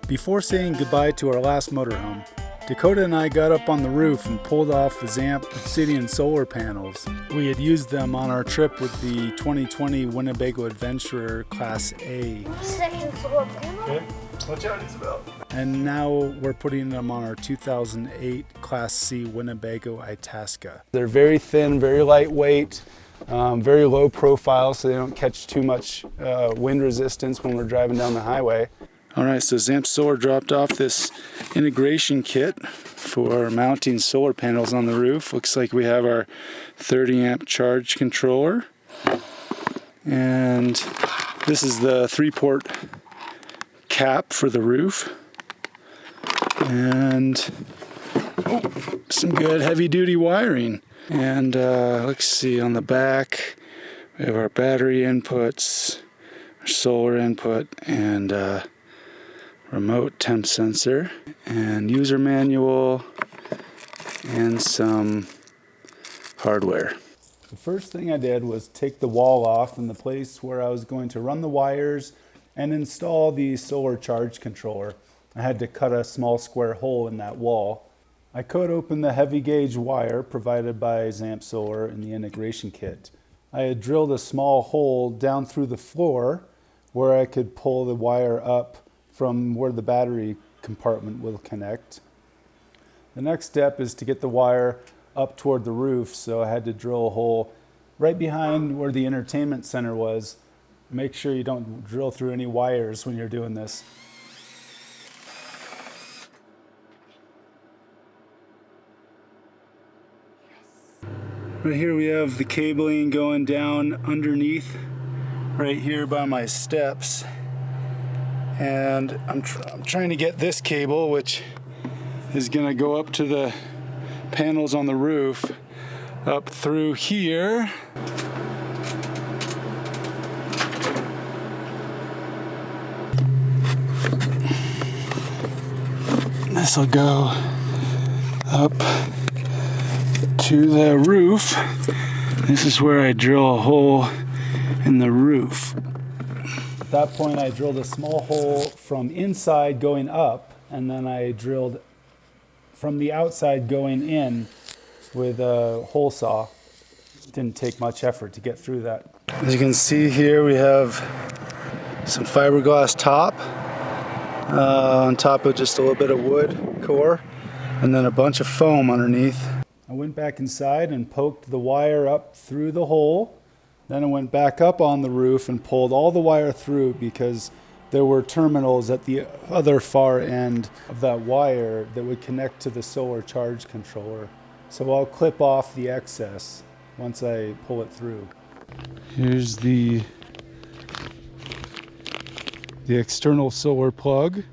Before saying goodbye to our last motorhome, Dakota and I got up on the roof and pulled off the Zamp Obsidian solar panels. We had used them on our trip with the 2020 Winnebago Adventurer Class A. Second solar panel? Okay, watch out, Isabel. And now we're putting them on our 2008 Class C Winnebago Itasca. They're very thin, very lightweight, very low profile so they don't catch too much wind resistance when we're driving down the highway. All right, so Zamp Solar dropped off this integration kit for mounting solar panels on the roof. Looks like we have our 30 amp charge controller. And this is the 3-port cap for the roof. And some good heavy duty wiring. And let's see, on the back, we have our battery inputs, our solar input, and remote temp sensor, and user manual, and some hardware. The first thing I did was take the wall off in the place where I was going to run the wires and install the solar charge controller. I had to cut a small square hole in that wall. I cut open the heavy gauge wire provided by Zamp Solar in the integration kit. I had drilled a small hole down through the floor where I could pull the wire up from where the battery compartment will connect. The next step is to get the wire up toward the roof, so I had to drill a hole right behind where the entertainment center was. Make sure you don't drill through any wires when you're doing this. Right here we have the cabling going down underneath right here by my steps. And I'm trying to get this cable, which is going to go up to the panels on the roof, up through here. This will go up to the roof. This is where I drill a hole in the roof. At that point, I drilled a small hole from inside going up, and then I drilled from the outside going in with a hole saw. It didn't take much effort to get through that. As you can see here, we have some fiberglass top on top of just a little bit of wood core, and then a bunch of foam underneath. I went back inside and poked the wire up through the hole. Then I went back up on the roof and pulled all the wire through because there were terminals at the other far end of that wire that would connect to the solar charge controller. So I'll clip off the excess once I pull it through. Here's the external solar plug.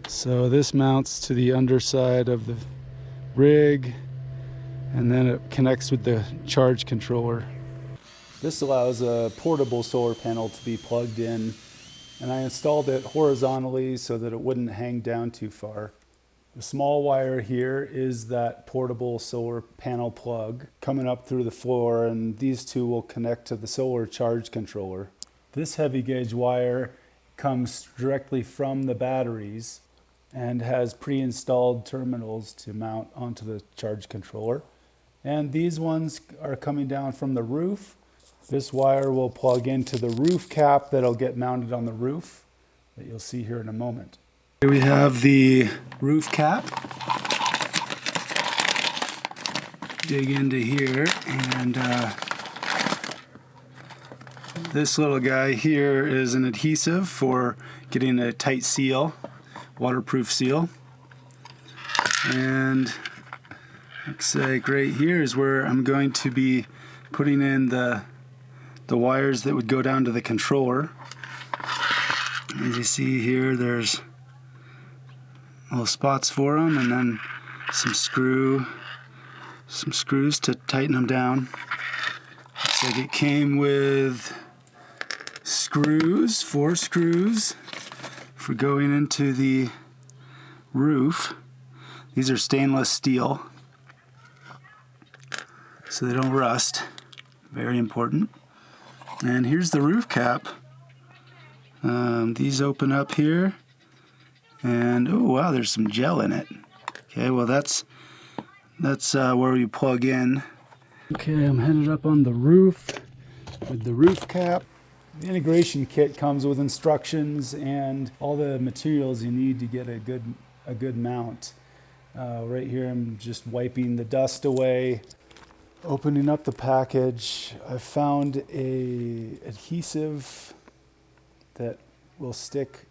So this mounts to the underside of the rig, and then it connects with the charge controller. This allows a portable solar panel to be plugged in, and I installed it horizontally so that it wouldn't hang down too far. The small wire here is that portable solar panel plug coming up through the floor, and these two will connect to the solar charge controller. This heavy gauge wire comes directly from the batteries and has pre-installed terminals to mount onto the charge controller. And these ones are coming down from the roof. This wire will plug into the roof cap that'll get mounted on the roof that you'll see here in a moment. Here we have the roof cap. Dig into here, and this little guy here is an adhesive for getting a tight seal, waterproof seal. And looks like right here is where I'm going to be putting in the wires that would go down to the controller. As you see here, there's little spots for them, and then some screws to tighten them down. Looks like it came with screws, 4 screws for going into the roof. These are stainless steel. so they don't rust. Very important. And here's the roof cap. These open up here, and oh wow, there's some gel in it. Okay, well that's where you plug in. Okay, I'm headed up on the roof with the roof cap. The integration kit comes with instructions and all the materials you need to get a good mount. Right here I'm just wiping the dust away, opening up the package. I found a adhesive that will stick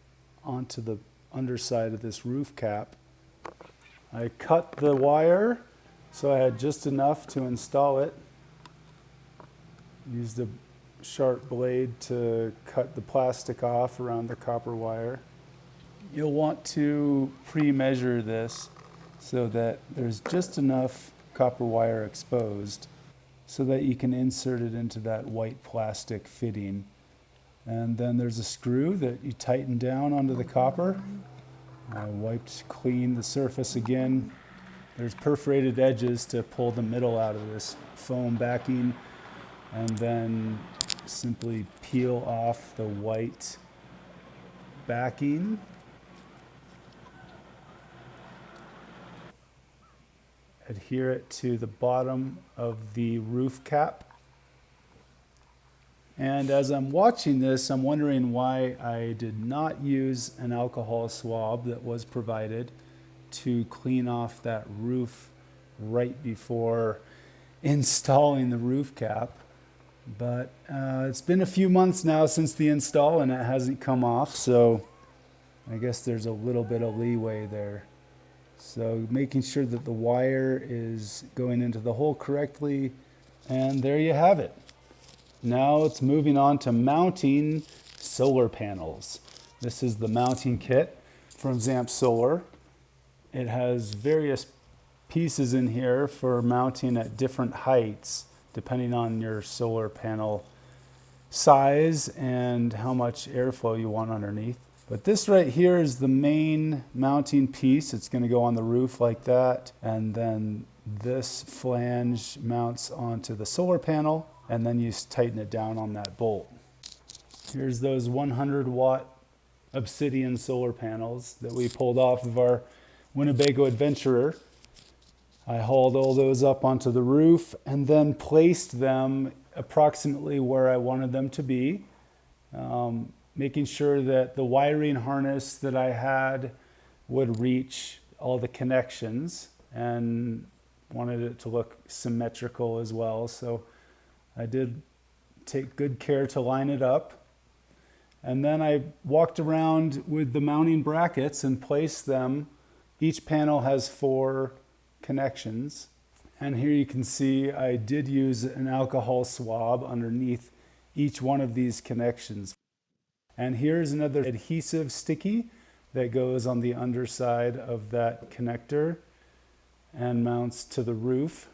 onto the underside of this roof cap. I cut the wire so I had just enough to install it. Used a sharp blade to cut the plastic off around the copper wire. You'll want to pre-measure this so that there's just enough copper wire exposed so that you can insert it into that white plastic fitting. And then there's a screw that you tighten down onto the copper. I wiped clean the surface again. There's perforated edges to pull the middle out of this foam backing, and then simply peel off the white backing. Adhere it to the bottom of the roof cap. And as I'm watching this, I'm wondering why I did not use an alcohol swab that was provided to clean off that roof right before installing the roof cap. But it's been a few months now since the install and it hasn't come off, so I guess there's a little bit of leeway there. So making sure that the wire is going into the hole correctly, and there you have it. Now it's moving on to mounting solar panels. This is the mounting kit from Zamp Solar. It has various pieces in here for mounting at different heights depending on your solar panel size and how much airflow you want underneath. But this right here is the main mounting piece. It's going to go on the roof like that, and then this flange mounts onto the solar panel, and then you tighten it down on that bolt. Here's those 100-watt obsidian solar panels that we pulled off of our Winnebago Adventurer. I hauled all those up onto the roof and then placed them approximately where I wanted them to be, making sure that the wiring harness that I had would reach all the connections, and wanted it to look symmetrical as well. So I did take good care to line it up. And then I walked around with the mounting brackets and placed them. Each panel has 4 connections. And here you can see I did use an alcohol swab underneath each one of these connections. And here's another adhesive sticky that goes on the underside of that connector and mounts to the roof.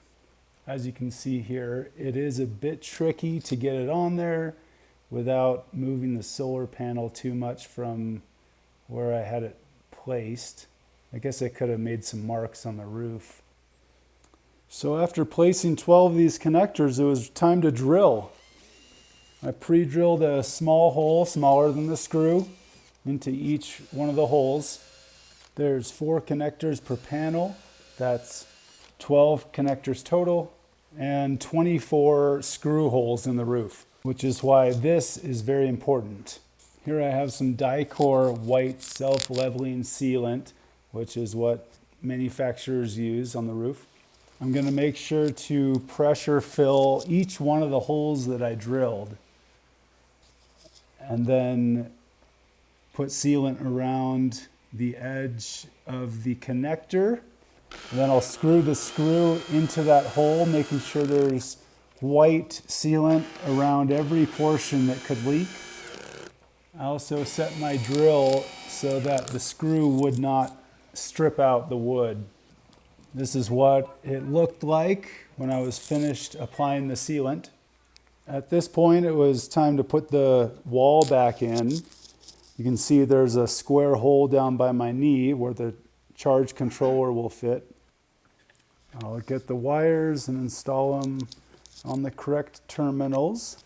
As you can see here, it is a bit tricky to get it on there without moving the solar panel too much from where I had it placed. I guess I could have made some marks on the roof. So after placing 12 of these connectors, it was time to drill. I pre-drilled a small hole, smaller than the screw, into each one of the holes. There's 4 connectors per panel. That's 12 connectors total, and 24 screw holes in the roof, which is why this is very important. Here I have some Dicor white self-leveling sealant, which is what manufacturers use on the roof. I'm going to make sure to pressure fill each one of the holes that I drilled, and then put sealant around the edge of the connector. And then I'll screw the screw into that hole, making sure there's white sealant around every portion that could leak. I also set my drill so that the screw would not strip out the wood. This is what it looked like when I was finished applying the sealant. At this point, it was time to put the wall back in. You can see there's a square hole down by my knee where the charge controller will fit. I'll get the wires and install them on the correct terminals.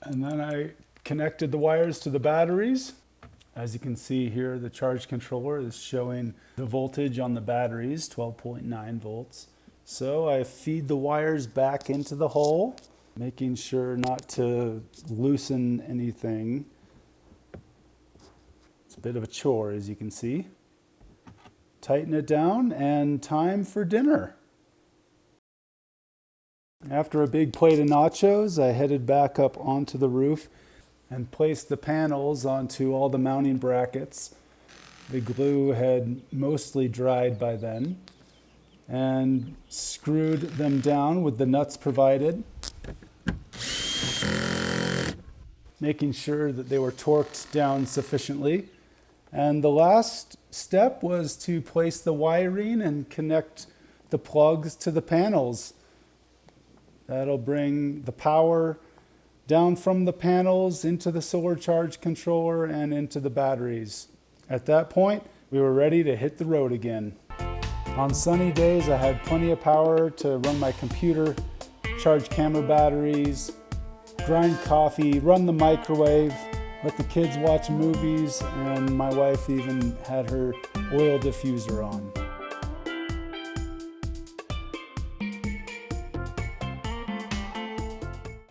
And then I connected the wires to the batteries. As you can see here, the charge controller is showing the voltage on the batteries, 12.9 volts. So I feed the wires back into the hole, making sure not to loosen anything. It's a bit of a chore, as you can see. Tighten it down, and time for dinner. After a big plate of nachos, I headed back up onto the roof and placed the panels onto all the mounting brackets. The glue had mostly dried by then, and screwed them down with the nuts provided, making sure that they were torqued down sufficiently. And the last step was to place the wiring and connect the plugs to the panels. That'll bring the power down from the panels into the solar charge controller and into the batteries. At that point, we were ready to hit the road again. On sunny days, I had plenty of power to run my computer, charge camera batteries, grind coffee, run the microwave, let the kids watch movies, and my wife even had her oil diffuser on.